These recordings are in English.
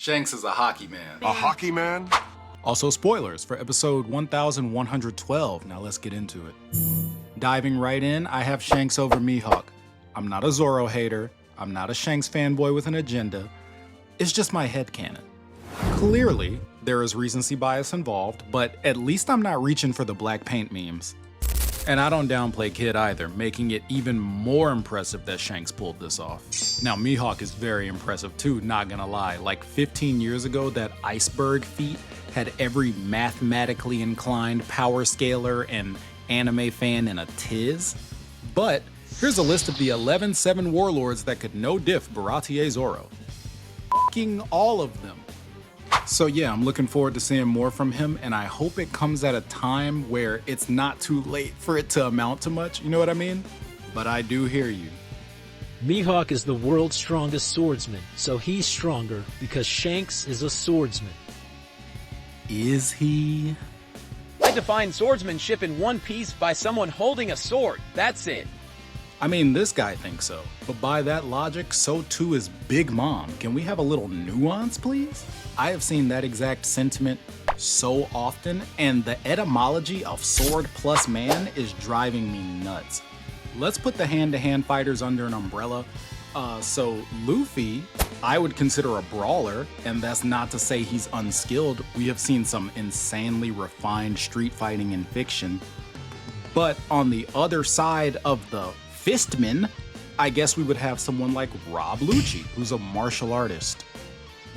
Shanks is a hockey man. A hockey man? Also, spoilers for episode 1112. Now let's get into it. Diving right in, I have Shanks over Mihawk. I'm not a Zoro hater. I'm not a Shanks fanboy with an agenda. It's just my headcanon. Clearly, there is recency bias involved, but at least I'm not reaching for the black paint memes. And I don't downplay Kid either, making it even more impressive that Shanks pulled this off. Now, Mihawk is very impressive too, not gonna lie. Like 15 years ago, that iceberg feat had every mathematically inclined power scaler and anime fan in a tiz. But here's a list of the 11-7 warlords that could no diff Baratier Zoro. F***ing all of them. So yeah, I'm looking forward to seeing more from him, and I hope it comes at a time where it's not too late for it to amount to much, you know what I mean? But I do hear you. Mihawk is the world's strongest swordsman, so he's stronger because Shanks is a swordsman. Is he? I define swordsmanship in One Piece by someone holding a sword. That's it. I mean, this guy thinks so, but by that logic, so too is Big Mom. Can we have a little nuance, please? I have seen that exact sentiment so often, and the etymology of sword plus man is driving me nuts. Let's put the hand-to-hand fighters under an umbrella. So Luffy, I would consider a brawler, and that's not to say he's unskilled. We have seen some insanely refined street fighting in fiction. But on the other side of the fistman, I guess we would have someone like Rob Lucci, who's a martial artist.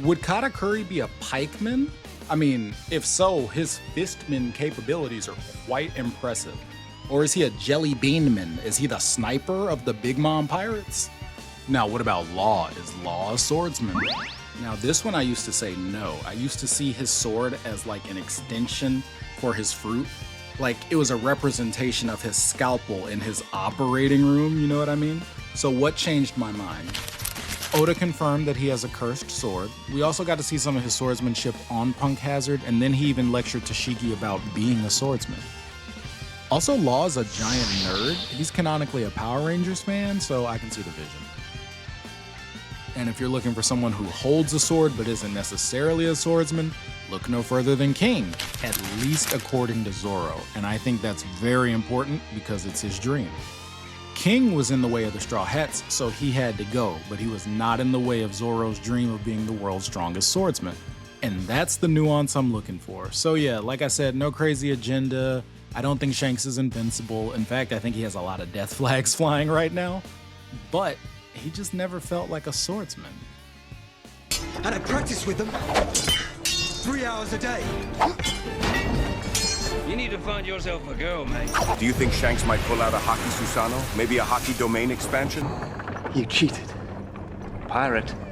Would Katakuri be a pikeman? I mean, if so, his fistman capabilities are quite impressive. Or is he a jelly beanman? Is he the sniper of the Big Mom pirates? Now, what about Law? Is Law a swordsman? Now, this one I used to say no. I used to see his sword as like an extension for his fruit. Like it was a representation of his scalpel in his operating room, you know what I mean? So what changed my mind? Oda confirmed that he has a cursed sword. We also got to see some of his swordsmanship on Punk Hazard, and then he even lectured Tashigi about being a swordsman. Also, Law is a giant nerd. He's canonically a Power Rangers fan, so I can see the vision. And if you're looking for someone who holds a sword but isn't necessarily a swordsman, look no further than King, at least according to Zoro. And I think that's very important because it's his dream. King was in the way of the Straw Hats, so he had to go, but he was not in the way of Zoro's dream of being the world's strongest swordsman. And that's the nuance I'm looking for. So yeah, like I said, no crazy agenda. I don't think Shanks is invincible. In fact, I think he has a lot of death flags flying right now. But he just never felt like a swordsman. And I practice with them 3 hours a day. You need to find yourself a girl, mate. Do you think Shanks might pull out a Haki Susano? Maybe a Haki domain expansion? You cheated. Pirate.